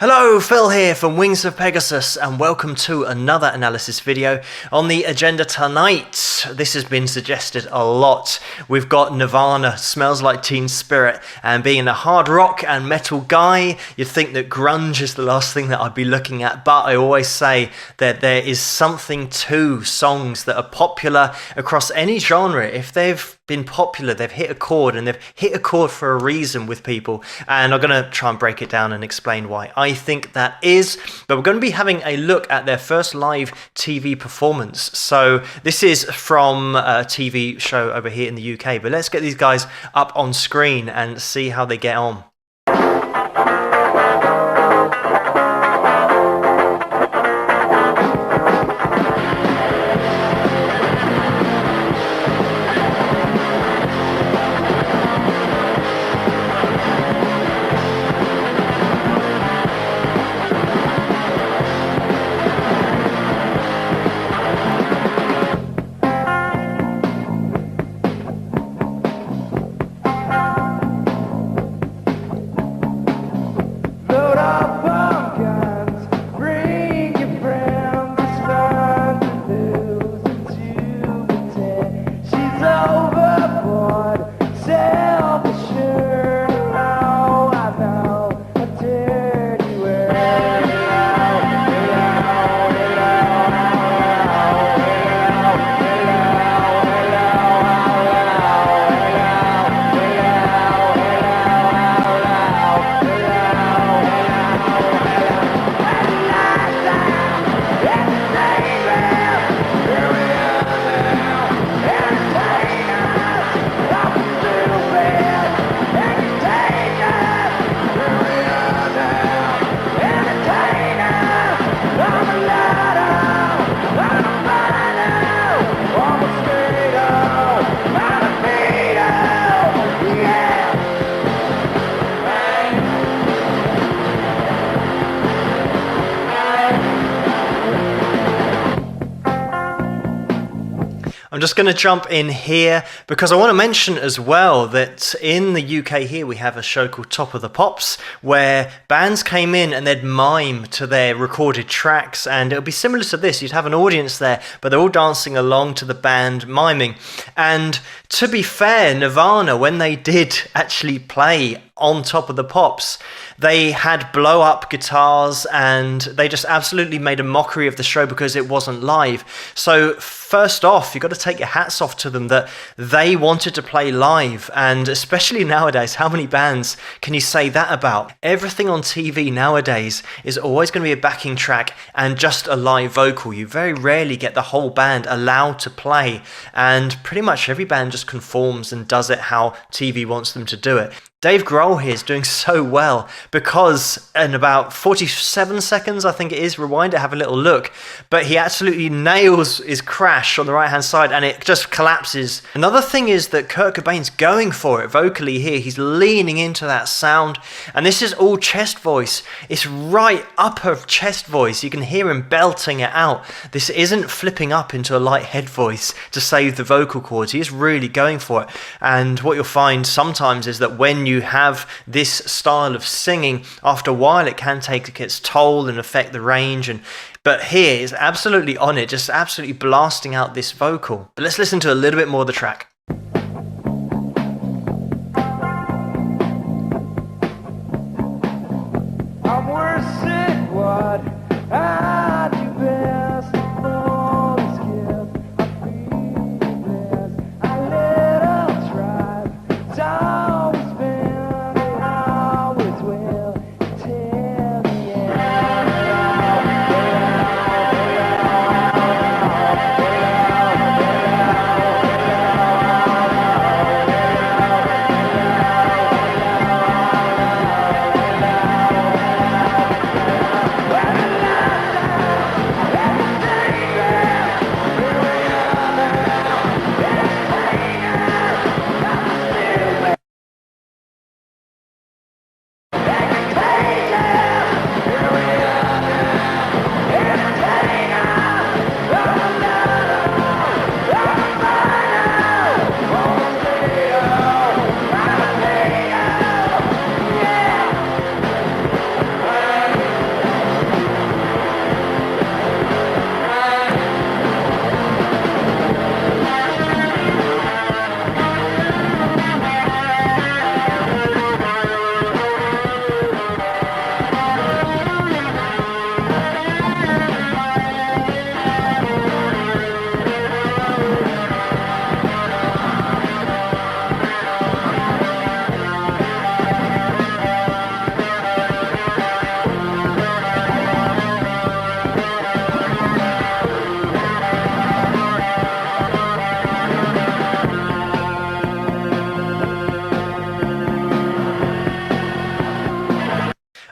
Hello, Phil here from Wings of Pegasus, and welcome to another analysis video. On the agenda tonight, this has been suggested a lot. We've got Nirvana, Smells Like Teen Spirit, and being a hard rock and metal guy, you'd think that grunge is the last thing that I'd be looking at, but I always say that there is something to songs that are popular across any genre. If they've been popular, they've hit a chord, and they've hit a chord for a reason with people, and I'm going to try and break it down and explain why I think that is. But we're going to be having a look at their first live TV performance. So this is from a TV show over here in the UK, but let's get these guys up on screen and see how they get on. I'm just going to jump in here because I want to mention as well that in the UK here we have a show called Top of the Pops where bands came in and they'd mime to their recorded tracks, and it would be similar to this. You'd have an audience there, but they're all dancing along to the band miming. And to be fair, Nirvana, when they did actually play on Top of the Pops, they had blow up guitars and they just absolutely made a mockery of the show because it wasn't live. So first off, you've got to take your hats off to them that they wanted to play live, and especially nowadays, how many bands can you say that about? Everything on TV nowadays is always going to be a backing track and just a live vocal. You very rarely get the whole band allowed to play, and pretty much every band just conforms and does it how TV wants them to do it. Dave Grohl here is doing so well because in about 47 seconds, I think it is, rewind it, have a little look, but he absolutely nails his crash on the right hand side and it just collapses. Another thing is that Kurt Cobain's going for it vocally here. He's leaning into that sound, and this is all chest voice. It's right upper chest voice. You can hear him belting it out. This isn't flipping up into a light head voice to save the vocal cords. He is really going for it. And what you'll find sometimes is that when you have this style of singing, after a while it can take its toll and affect the range, but here is absolutely on it, just absolutely blasting out this vocal. But let's listen to a little bit more of the track. I'm worse at what I do best. All this gift, I feel blessed. A little tribe, it's always been, it always will. Tell me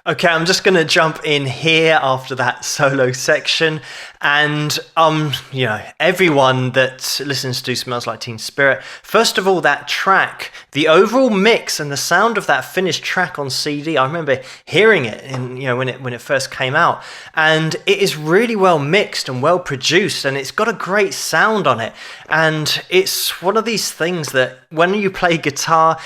Okay, I'm just going to jump in here after that solo section. And, everyone that listens to Smells Like Teen Spirit, first of all, that track, the overall mix and the sound of that finished track on CD, I remember hearing it when it first came out. And it is really well mixed and well produced, and it's got a great sound on it. And it's one of these things that when you play guitar,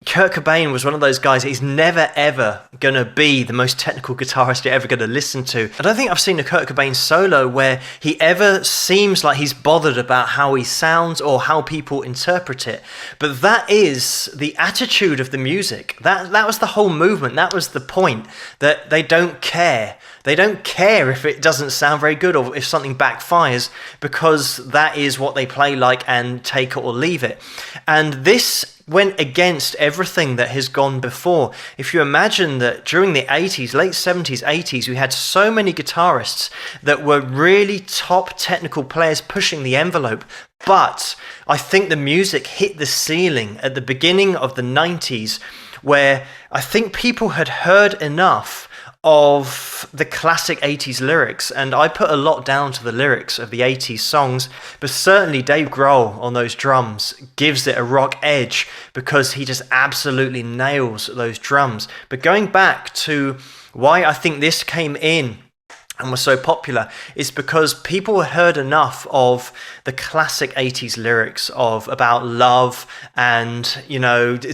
Kurt Cobain was one of those guys, he's never ever going to be the most technical guitarist you're ever going to listen to. I don't think I've seen a Kurt Cobain solo where he ever seems like he's bothered about how he sounds or how people interpret it. But that is the attitude of the music. That was the whole movement. That was the point, that they don't care. They don't care if it doesn't sound very good or if something backfires, because that is what they play like, and take it or leave it. And this went against everything that has gone before. If you imagine that during the 80s, late 70s, 80s, we had so many guitarists that were really top technical players pushing the envelope. But I think the music hit the ceiling at the beginning of the 90s, where I think people had heard enough of the classic 80s lyrics, and I put a lot down to the lyrics of the 80s songs, but certainly Dave Grohl on those drums gives it a rock edge because he just absolutely nails those drums. But going back to why I think this came in and was so popular is because people heard enough of the classic 80s lyrics about love and,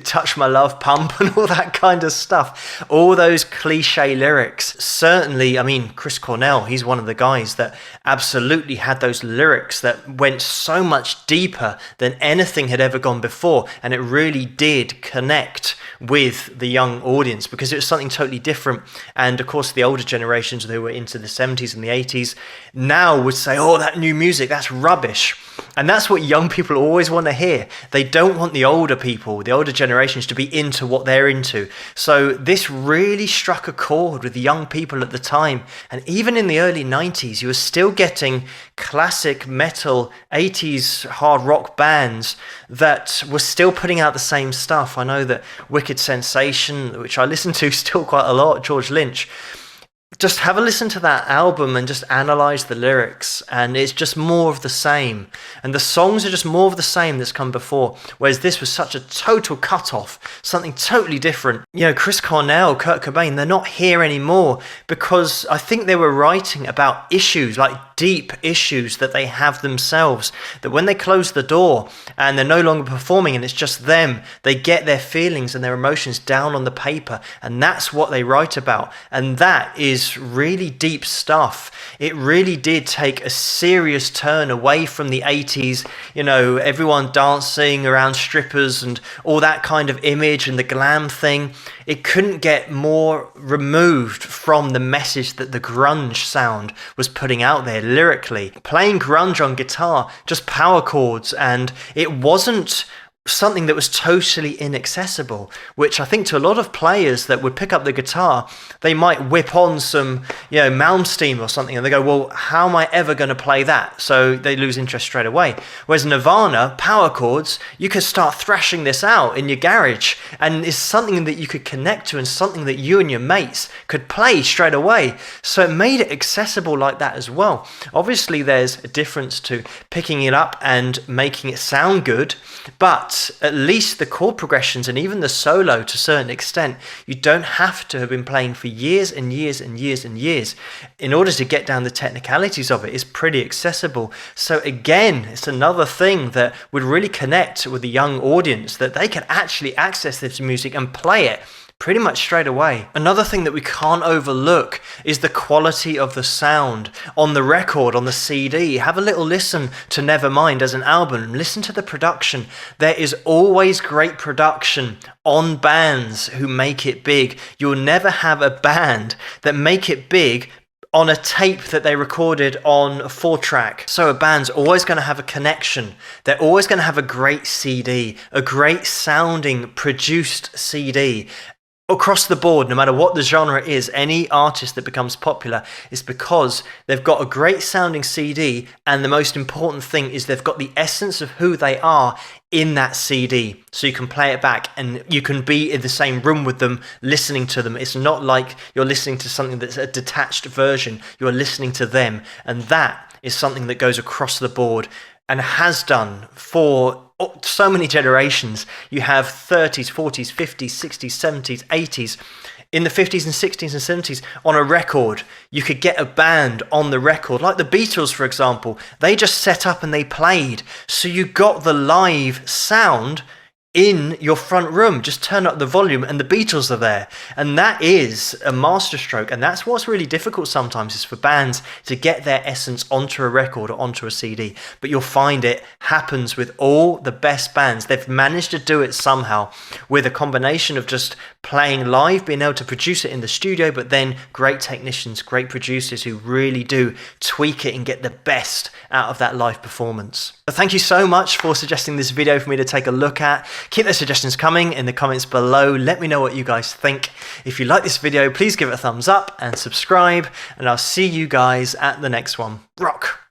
touch my love pump and all that kind of stuff. All those cliche lyrics. Certainly, Chris Cornell, he's one of the guys that absolutely had those lyrics that went so much deeper than anything had ever gone before. And it really did connect with the young audience because it was something totally different. And of course, the older generations who were into the 70s and the 80s now would say, oh, that new music, that's rubbish. And that's what young people always want to hear. They don't want the older people, the older generations, to be into what they're into. So this really struck a chord with the young people at the time. And even in the early 90s, you were still getting classic metal 80s hard rock bands that were still putting out the same stuff. I know that Wicked Sensation, which I listen to still quite a lot, George Lynch, just have a listen to that album and just analyze the lyrics, and it's just more of the same. And the songs are just more of the same that's come before, whereas this was such a total cut-off, something totally different. Chris Cornell, Kurt Cobain, they're not here anymore because I think they were writing about issues, like deep issues that they have themselves, that when they close the door and they're no longer performing and it's just them, they get their feelings and their emotions down on the paper, and that's what they write about. And that is really deep stuff. It really did take a serious turn away from the 80s, everyone dancing around strippers and all that kind of image and the glam thing. It couldn't get more removed from the message that the grunge sound was putting out there lyrically. Playing grunge on guitar, just power chords, and it wasn't something that was totally inaccessible, which I think to a lot of players that would pick up the guitar, they might whip on some, Malmsteen or something, and they go, well, how am I ever going to play that? So they lose interest straight away. Whereas Nirvana, power chords, you could start thrashing this out in your garage, and it's something that you could connect to and something that you and your mates could play straight away. So it made it accessible like that as well. Obviously, there's a difference to picking it up and making it sound good, but at least the chord progressions and even the solo to a certain extent, you don't have to have been playing for years and years and years and years in order to get down the technicalities of it. It's pretty accessible. So again, it's another thing that would really connect with the young audience, that they can actually access this music and play it pretty much straight away. Another thing that we can't overlook is the quality of the sound on the record, on the CD. Have a little listen to Nevermind as an album. Listen to the production. There is always great production on bands who make it big. You'll never have a band that make it big on a tape that they recorded on a 4-track. So a band's always going to have a connection. They're always going to have a great CD, a great sounding produced CD. across the board, no matter what the genre is, any artist that becomes popular is because they've got a great sounding CD, and the most important thing is they've got the essence of who they are in that CD, so you can play it back and you can be in the same room with them listening to them. It's not like you're listening to something that's a detached version, you're listening to them, and that is something that goes across the board and has done for so many generations. You have 30s, 40s, 50s, 60s, 70s, 80s. In the 50s and 60s and 70s, on a record, you could get a band on the record, like the Beatles, for example. They just set up and they played. So you got the live sound in your front room. Just turn up the volume and the Beatles are there. And that is a masterstroke. And that's what's really difficult sometimes, is for bands to get their essence onto a record or onto a CD. But you'll find it happens with all the best bands. They've managed to do it somehow with a combination of just playing live, being able to produce it in the studio, but then great technicians, great producers who really do tweak it and get the best out of that live performance. But thank you so much for suggesting this video for me to take a look at. Keep those suggestions coming in the comments below. Let me know what you guys think. If you like this video, please give it a thumbs up and subscribe, and I'll see you guys at the next one. Rock!